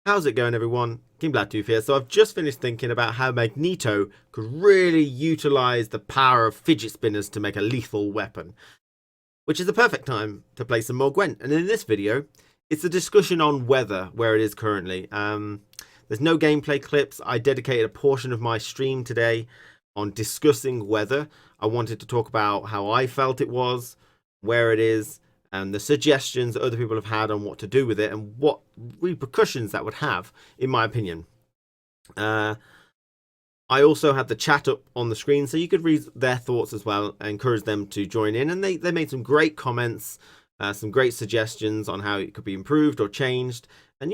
How's it going, everyone? KingBlackToof here. So I've just finished thinking about how Magneto could really utilize the power of fidget spinners to make a lethal weapon, which is the perfect time to play some more Gwent. And in this video, it's a discussion on weather, where it is currently. There's no gameplay clips. I dedicated a portion of my stream today on discussing weather. I wanted to talk about how I felt it was, where it is, and the suggestions that other people have had on what to do with it and what repercussions that would have, in my opinion. I also had the chat up on the screen so you could read their thoughts as well. I encourage them to join in, and they made some great comments, some great suggestions on how it could be improved or changed, and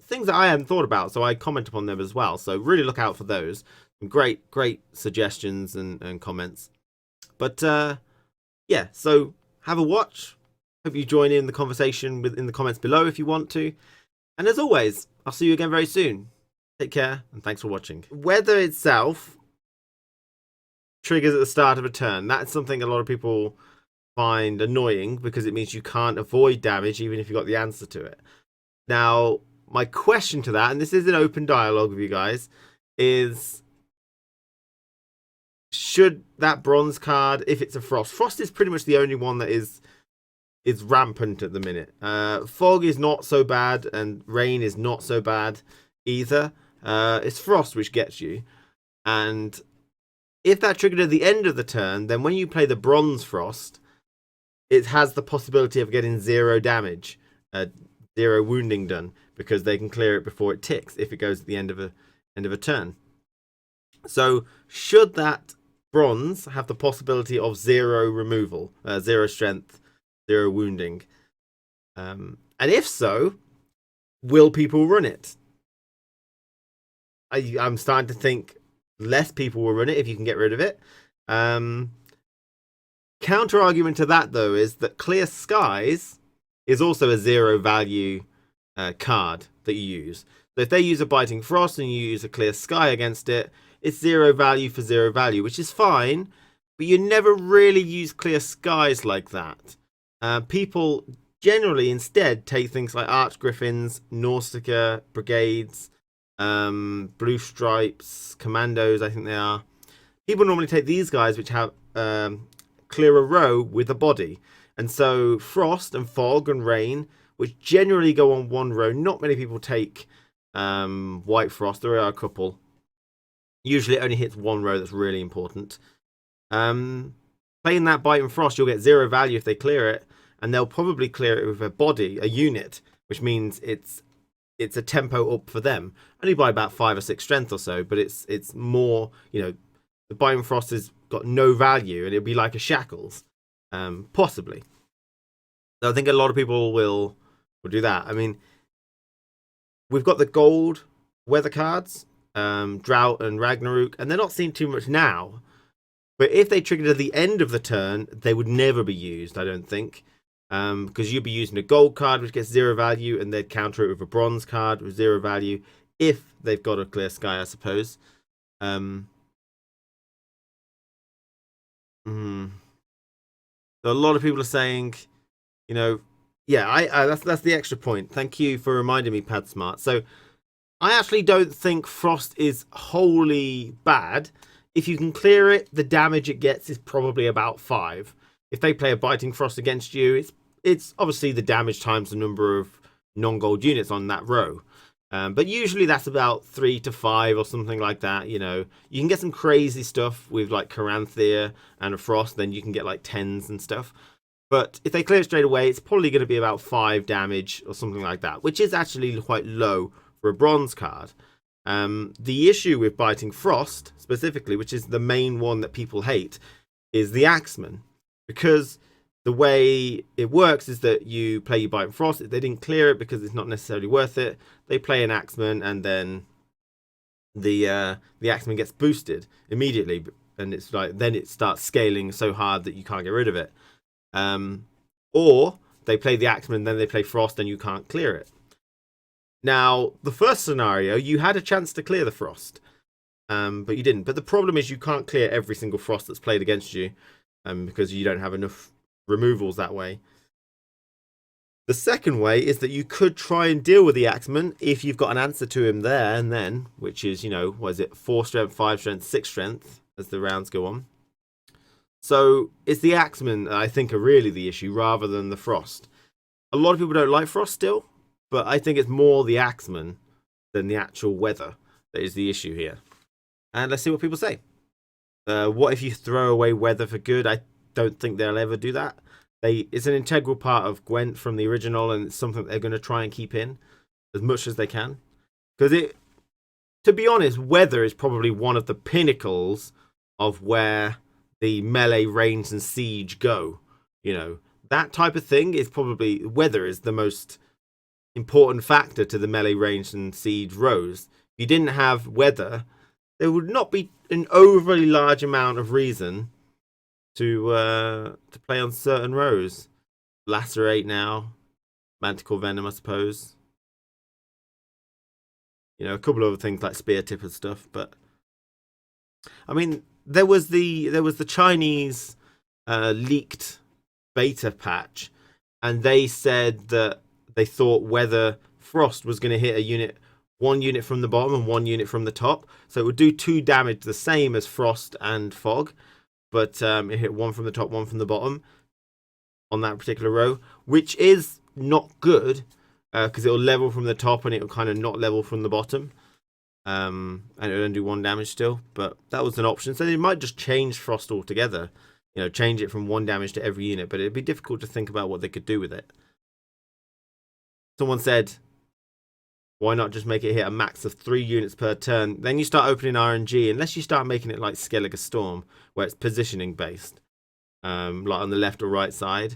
things that I hadn't thought about, so I comment upon them as well. So really look out for those. Some great suggestions and comments. But yeah, so have a watch. Hope you join in the conversation in the comments below if you want to. And as always, I'll see you again very soon. Take care, and thanks for watching. Weather itself triggers at the start of a turn. That's something a lot of people find annoying because it means you can't avoid damage even if you got the answer to it. Now, my question to that, and this is an open dialogue with you guys, is should that bronze card, if it's a frost is pretty much the only one that is rampant at the minute. Fog is not so bad, and rain is not so bad either. It's frost which gets you, and if that triggered at the end of the turn, then when you play the bronze frost, it has the possibility of getting 0 damage, 0 wounding done, because they can clear it before it ticks if it goes at the end of a turn. So should that bronze have the possibility of 0 removal, 0 strength, 0 wounding? And if so, will people run it? I'm starting to think less people will run it if you can get rid of it. Counter argument to that, though, is that Clear Skies is also a 0 value card that you use. So if they use a Biting Frost and you use a Clear Sky against it, it's 0 value for 0 value, which is fine, but you never really use Clear Skies like that. People generally instead take things like Arch Griffins, Nausicaa Brigades, Blue Stripes, Commandos, I think they are. People normally take these guys which have clear a row with a body. And so Frost and Fog and Rain, which generally go on one row, not many people take White Frost. There are a couple. Usually it only hits one row that's really important. Playing that Bite and Frost, you'll get 0 value if they clear it, and they'll probably clear it with a body, a unit, which means it's a tempo up for them, only by about 5 or 6 strength or so, but it's more, the Bite and Frost has got no value, and it'll be like a Shackles, possibly. So I think a lot of people will do that. I mean, we've got the gold weather cards, Drought and Ragnarok, and they're not seen too much now. But if they triggered at the end of the turn, they would never be used, I don't think. Because you'd be using a gold card, which gets 0 value, and they'd counter it with a bronze card with 0 value, if they've got a Clear Sky, I suppose. So a lot of people are saying, yeah, that's the extra point. Thank you for reminding me, Pad Smart. So I actually don't think Frost is wholly bad. If you can clear it, the damage it gets is probably about 5. If they play a Biting Frost against you, it's obviously the damage times the number of non-gold units on that row. But usually that's about 3 to 5 or something like that. You can get some crazy stuff with like Caranthea and a Frost, then you can get like 10s and stuff. But if they clear it straight away, it's probably going to be about 5 damage or something like that, which is actually quite low for a bronze card. The issue with Biting Frost, specifically, which is the main one that people hate, is the Axman. Because the way it works is that you play your Biting Frost. If they didn't clear it because it's not necessarily worth it, they play an Axman, and then the Axman gets boosted immediately. And it's like, then it starts scaling so hard that you can't get rid of it. Or they play the Axman, then they play Frost, and you can't clear it. Now, the first scenario, you had a chance to clear the Frost, but you didn't. But the problem is you can't clear every single Frost that's played against you, because you don't have enough removals that way. The second way is that you could try and deal with the Axman if you've got an answer to him there and then, which is, you know, what is it, 4 strength, 5 strength, 6 strength as the rounds go on. So it's the Axman that I think are really the issue rather than the Frost. A lot of people don't like Frost still, but I think it's more the Axman than the actual weather that is the issue here. And let's see what people say. What if you throw away weather for good? I don't think they'll ever do that. It's an integral part of Gwent from the original, and it's something they're going to try and keep in as much as they can. Because to be honest, weather is probably one of the pinnacles of where the melee, range, and siege go. You know, that type of thing is probably, weather is the most important factor to the melee, range, and siege rows. If you didn't have weather, there would not be an overly large amount of reason to play on certain rows. Lacerate now, Manticore Venom, I suppose. You know, a couple of other things like Spear Tip and stuff, but I mean, there was the Chinese leaked beta patch, and they said that they thought Weather Frost was going to hit one unit from the bottom and one unit from the top, so it would do 2 damage the same as Frost and Fog. But it hit 1 from the top, 1 from the bottom on that particular row, which is not good because it'll level from the top and it'll kind of not level from the bottom. And it'll only do 1 damage still, but that was an option. So they might just change Frost altogether, you know, change it from 1 damage to every unit, but it'd be difficult to think about what they could do with it. Someone said, why not just make it hit a max of 3 units per turn? Then you start opening RNG, unless you start making it like Skellige Storm, where it's positioning based, like on the left or right side.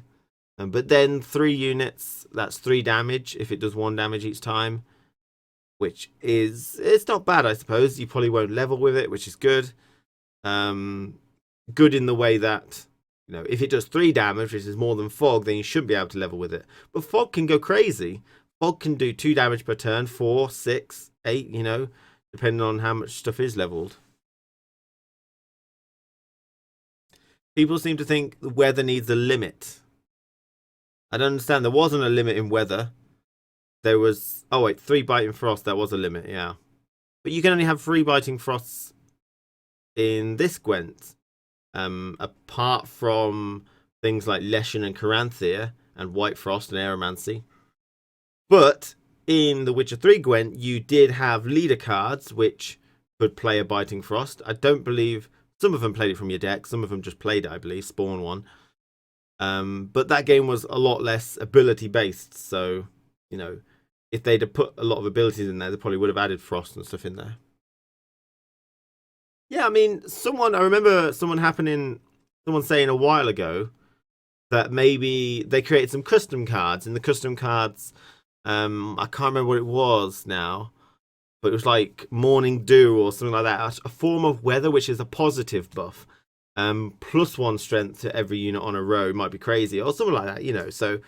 But then 3 units, that's 3 damage if it does 1 damage each time, which is, it's not bad, I suppose. You probably won't level with it, which is good. Good in the way that, you know, if it does 3 damage, which is more than Fog, then you should be able to level with it. But Fog can go crazy. Fog can do 2 damage per turn, 4, 6, 8, you know, depending on how much stuff is leveled. People seem to think the weather needs a limit. I don't understand. There wasn't a limit in weather. There was... Oh, wait. 3 biting frost. That was a limit, yeah. But you can only have 3 biting frosts in this Gwent. Apart from things like Leshen and Caranthea and White Frost and Aeromancy. But in the Witcher 3 Gwent, you did have leader cards which could play a biting frost. I don't believe... Some of them played it from your deck. Some of them just played it, I believe. Spawn one. But that game was a lot less ability based. So, you know, if they'd have put a lot of abilities in there, they probably would have added frost and stuff in there. Yeah, I mean, I remember someone saying a while ago that maybe they created some custom cards. And the custom cards, I can't remember what it was now. But it was like Morning Dew or something like that. A form of weather, which is a positive buff. +1 strength to every unit on a row. It might be crazy. Or something like that, you know. So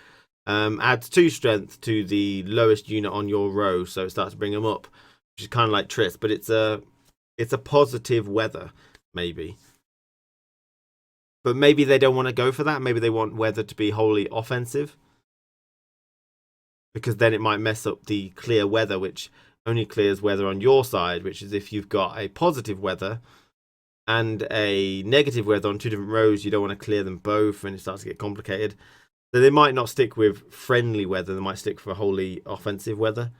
adds 2 strength to the lowest unit on your row. So it starts to bring them up. Which is kind of like Triss. But it's a positive weather, maybe. But maybe they don't want to go for that. Maybe they want weather to be wholly offensive. Because then it might mess up the clear weather, which... only clears weather on your side, which is if you've got a positive weather and a negative weather on 2 different rows, you don't want to clear them both and it starts to get complicated. So they might not stick with friendly weather, they might stick for wholly offensive weather.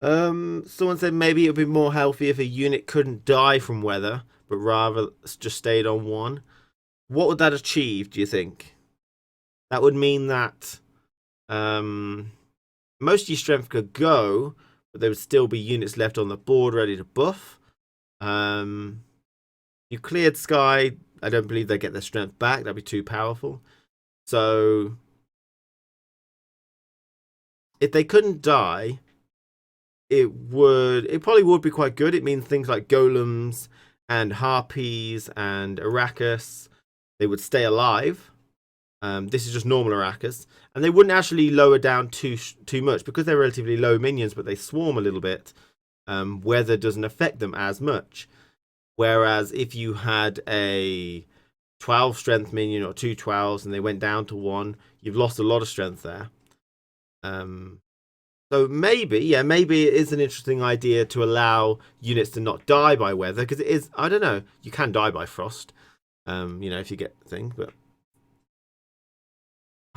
Someone said maybe it would be more healthy if a unit couldn't die from weather, but rather just stayed on 1. What would that achieve, do you think? That would mean that most of your strength could go, but there would still be units left on the board ready to buff. You cleared Sky. I don't believe they get their strength back. That'd be too powerful. So if they couldn't die, it probably would be quite good. It means things like golems and harpies and Arrakis, they would stay alive. This is just normal Arrakis. And they wouldn't actually lower down too much because they're relatively low minions, but they swarm a little bit. Weather doesn't affect them as much. Whereas if you had a 12 strength minion or 2 12s and they went down to 1, you've lost a lot of strength there. So maybe, yeah, maybe it is an interesting idea to allow units to not die by weather, because it is, I don't know, you can die by frost, if you get the thing, but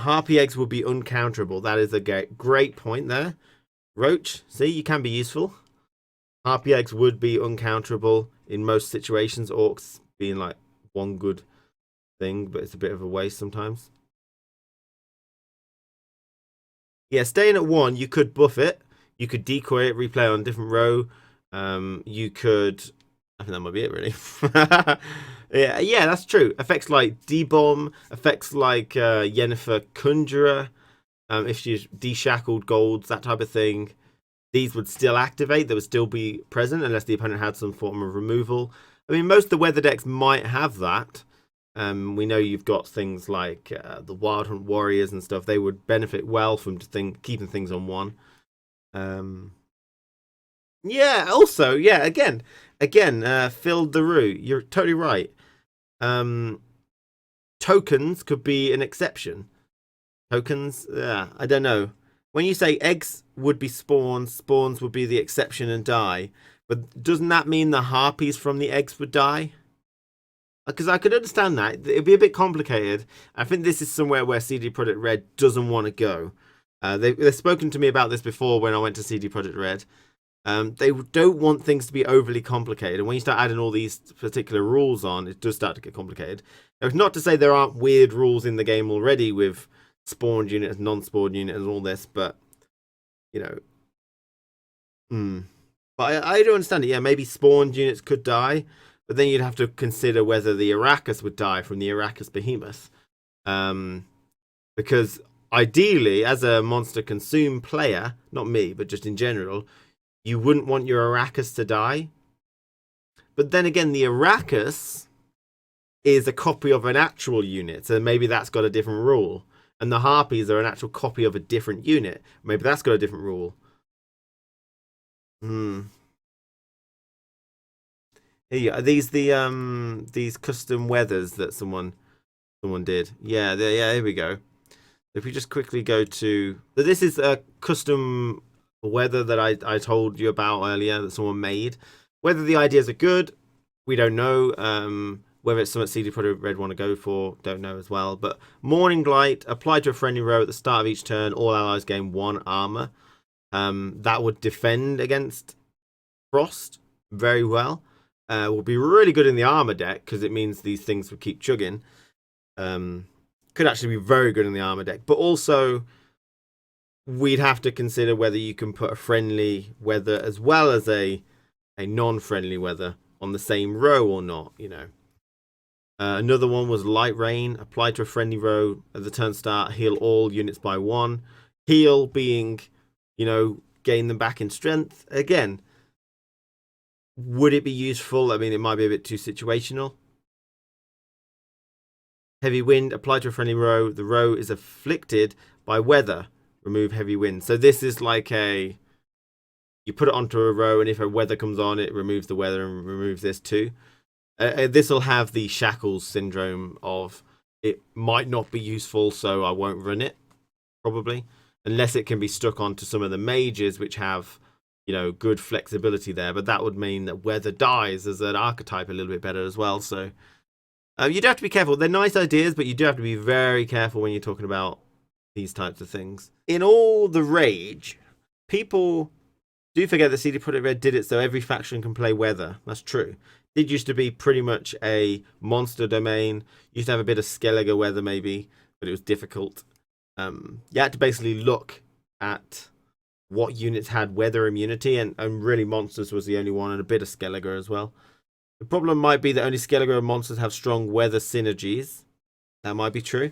harpy eggs would be uncounterable. That is a great point there. Roach, see, you can be useful. Harpy eggs would be uncounterable in most situations, orcs being like one good thing, but it's a bit of a waste sometimes. Yeah, staying at 1, you could buff it. You could decoy it, replay on a different row. You could... I think that might be it, really. yeah, that's true. Effects like D-Bomb, effects like Yennefer Conjurer, if she's deshackled golds, that type of thing. These would still activate. They would still be present unless the opponent had some form of removal. I mean, most of the weather decks might have that. We know you've got things like the Wild Hunt Warriors and stuff. They would benefit well from keeping things on 1. Yeah, also, yeah, again, filled the root. You're totally right. Tokens could be an exception. Tokens, I don't know. When you say eggs would be spawns, spawns would be the exception and die. But doesn't that mean the harpies from the eggs would die? Because I could understand that. It'd be a bit complicated. I think this is somewhere where CD Projekt Red doesn't want to go. They've spoken to me about this before when I went to CD Projekt Red. They don't want things to be overly complicated. And when you start adding all these particular rules on, it does start to get complicated. Now, it's not to say there aren't weird rules in the game already with spawned units, non-spawned units, and all this, but, But I don't understand it. Yeah, maybe spawned units could die, but then you'd have to consider whether the Arrakis would die from the Arrakis Behemoth. Because ideally, as a monster consume player, not me, but just in general, you wouldn't want your Arrakis to die. But then again, the Arrakis is a copy of an actual unit, so maybe that's got a different rule. And the Harpies are an actual copy of a different unit. Maybe that's got a different rule. Here, are these these custom weathers that someone did? Yeah, here we go. If we just quickly go to... So this is a custom weather that I told you about earlier that someone made. Whether the ideas are good, we don't know. Whether it's something CD Projekt Red want to go for, don't know as well. But Morning Light, applied to a friendly row at the start of each turn, all allies gain 1 armor. That would defend against Frost very well. Will be really good in the armor deck because it means these things would keep chugging. Could actually be very good in the armor deck, but also we'd have to consider whether you can put a friendly weather as well as a non-friendly weather on the same row or not. Another one was Light Rain, applied to a friendly row at the turn start, heal all units by 1. Heal being, gain them back in strength. Again, would it be useful? I mean, it might be a bit too situational. Heavy Wind, applied to a friendly row. The row is afflicted by weather. Remove heavy wind. So this is like you put it onto a row, and if a weather comes on, it removes the weather and removes this too. This will have the shackles syndrome of it might not be useful, so I won't run it, probably. Unless it can be stuck onto some of the mages, which have, good flexibility there. But that would mean that weather dies as an archetype a little bit better as well. So you do have to be careful. They're nice ideas, but you do have to be very careful when you're talking about these types of things. In all the rage, people do forget that CD Projekt Red did it so every faction can play weather. That's true. It used to be pretty much a monster domain. Used to have a bit of Skellige weather maybe, but it was difficult. You had to basically look at what units had weather immunity, and really monsters was the only one, and a bit of Skellige as well. The problem might be that only Skellige monsters have strong weather synergies. That might be true.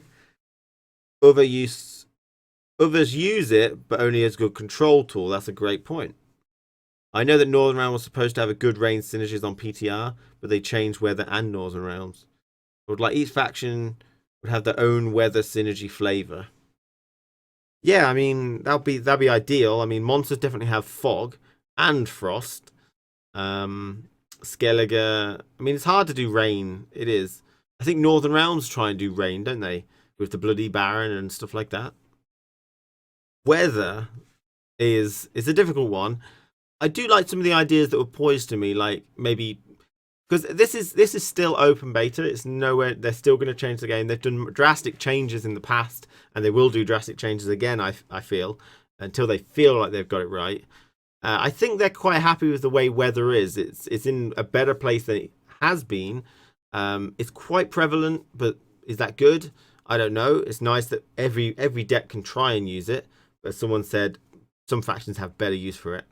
Others use it, but only as a good control tool. That's a great point. I know that Northern Realm was supposed to have a good range synergies on PTR, but they changed weather and Northern Realms. I would like each faction would have their own weather synergy flavor. Yeah, I mean that'd be ideal. I mean, monsters definitely have fog and frost. Skellige. I mean, it's hard to do rain. It is. I think Northern Realms try and do rain, don't they? With the Bloody Baron and stuff like that. weather is a difficult one. I do like some of the ideas that were poised to me, like maybe because this is still open beta. It's nowhere. They're still going to change the game. They've done drastic changes in the past, and they will do drastic changes again. I feel until they feel like they've got it right. I think they're quite happy with the way weather is. It's in a better place than it has been. It's quite prevalent, but is that good? I don't know. It's nice that every deck can try and use it, but someone said some factions have better use for it.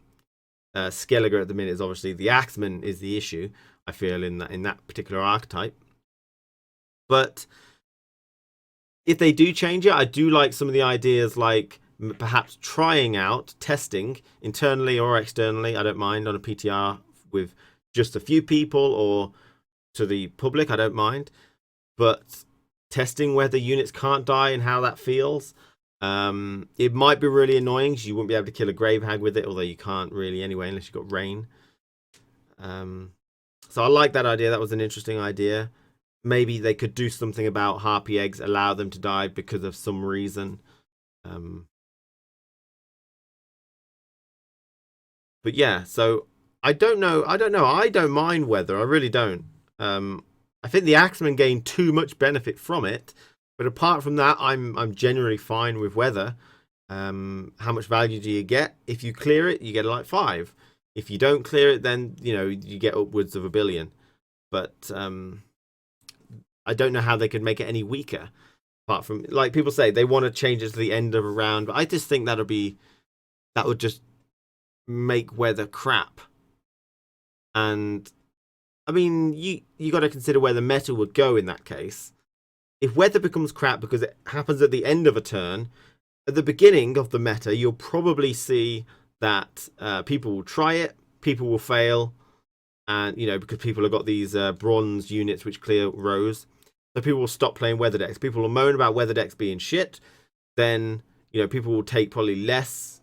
Skellige at the minute is obviously the Axman is the issue. I feel in that particular archetype. But if they do change it, I do like some of the ideas, like perhaps trying out testing internally or externally. I don't mind on a PTR with just a few people or to the public. I don't mind, but testing whether units can't die and how that feels. It might be really annoying because you wouldn't be able to kill a grave hag with it, although you can't really anyway unless you've got rain. So I like that idea. That was an interesting idea. Maybe they could do something about harpy eggs, allow them to die because of some reason. But yeah, so I don't know. I don't mind weather. I really don't. I think the Axemen gain too much benefit from it. But apart from that, I'm generally fine with weather. How much value do you get? If you clear it, you get like 5. If you don't clear it, then you get upwards of 1 billion. But I don't know how they could make it any weaker. Apart from, like people say, they want to change it to the end of a round. But I just think that would just make weather crap. And I mean, you got to consider where the meta would go in that case. If weather becomes crap because it happens at the end of a turn, at the beginning of the meta, you'll probably see that people will try it, people will fail, and because people have got these bronze units which clear rows, so people will stop playing weather decks. People will moan about weather decks being shit. Then people will take probably less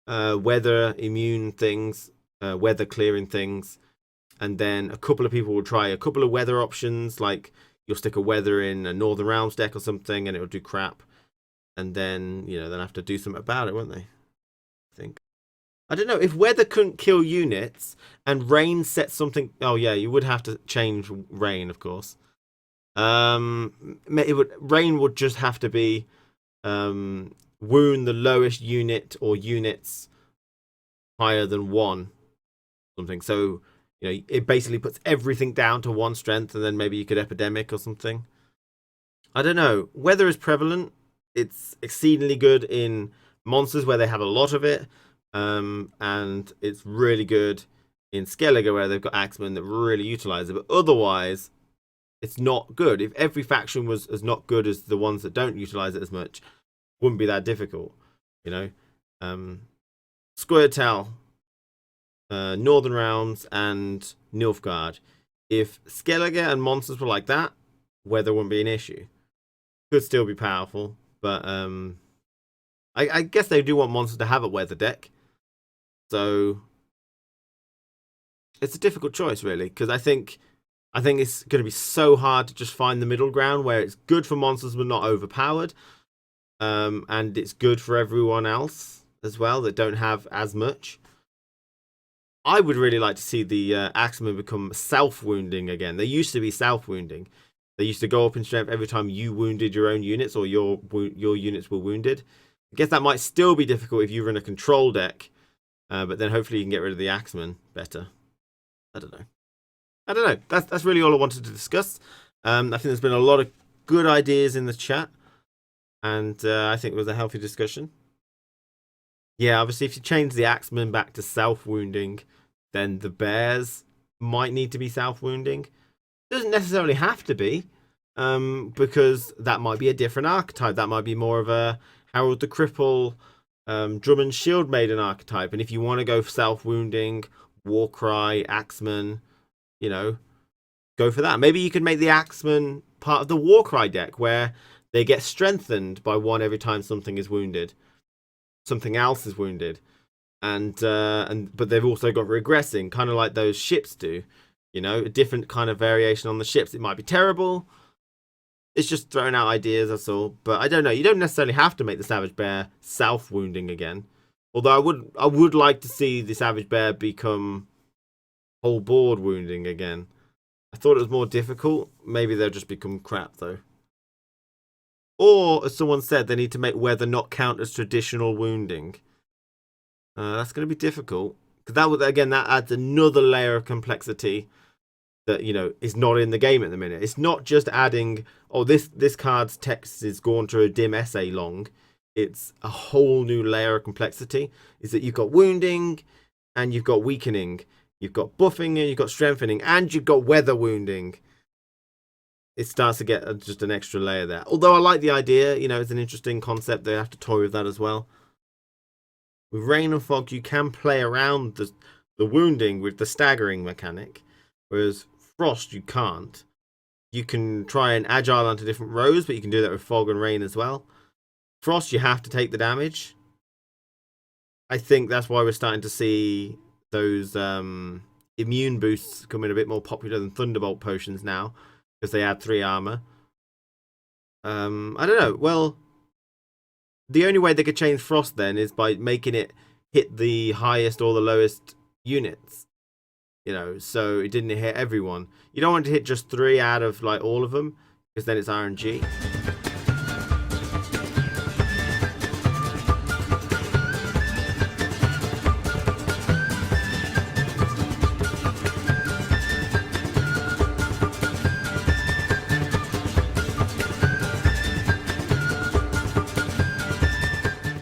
weather immune things, weather clearing things, and then a couple of people will try a couple of weather options, like you'll stick a weather in a Northern Realms deck or something, and it'll do crap. And then they'll have to do something about it, won't they? I think. I don't know if weather couldn't kill units and rain set something. Oh yeah, you would have to change rain, of course. Rain would just have to be wound the lowest unit or units higher than 1 something. So it basically puts everything down to 1 strength, and then maybe you could epidemic or something. I don't know. Weather is prevalent. It's exceedingly good in monsters where they have a lot of it. And it's really good in Skellige where they've got Axman that really utilize it. But otherwise, it's not good. If every faction was as not good as the ones that don't utilize it as much, it wouldn't be that difficult. Squirtel, Northern Realms, and Nilfgaard. If Skellige and monsters were like that, weather wouldn't be an issue. Could still be powerful, but I guess they do want monsters to have a weather deck. So it's a difficult choice, really, because I think it's going to be so hard to just find the middle ground where it's good for monsters but not overpowered, and it's good for everyone else as well that don't have as much. I would really like to see the Axemen become self-wounding again. They used to be self-wounding. They used to go up in strength every time you wounded your own units or your units were wounded. I guess that might still be difficult if you run a control deck, but then hopefully you can get rid of the Axemen better. I don't know. That's really all I wanted to discuss. I think there's been a lot of good ideas in the chat, and I think it was a healthy discussion. Yeah, obviously, if you change the Axemen back to self-wounding, then the bears might need to be self-wounding. Doesn't necessarily have to be, because that might be a different archetype. That might be more of a Harold the Cripple, Drummond Shield Maiden archetype. And if you want to go self-wounding, Warcry, Axeman, go for that. Maybe you could make the Axeman part of the Warcry deck, where they get strengthened by 1 every time something is wounded. Something else is wounded. But they've also got regressing, kind of like those ships do. A different kind of variation on the ships. It might be terrible, It's just throwing out ideas, that's all. But I don't know. You don't necessarily have to make the Savage Bear self wounding again. Although I would like to see the Savage Bear become whole board wounding again. I thought it was more difficult. Maybe they'll just become crap though. Or, as someone said, they need to make weather not count as traditional wounding. That's going to be difficult. Because that adds another layer of complexity that, you know, is not in the game at the minute. It's not just adding, oh, this card's text is going to a dim essay long. It's a whole new layer of complexity. Is that you've got wounding and you've got weakening. You've got buffing and you've got strengthening and you've got weather wounding. It starts to get just an extra layer there. Although I like the idea, you know, it's an interesting concept. They have to toy with that as well. With Rain and Fog, you can play around the wounding with the staggering mechanic, whereas Frost, you can't. You can try and agile onto different rows, but you can do that with Fog and Rain as well. Frost, you have to take the damage. I think that's why we're starting to see those immune boosts becoming a bit more popular than Thunderbolt potions now, because they add 3 armor. I don't know. Well, the only way they could change Frost then is by making it hit the highest or the lowest units. You know, so it didn't hit everyone. You don't want to hit just 3 out of like all of them, because then it's RNG.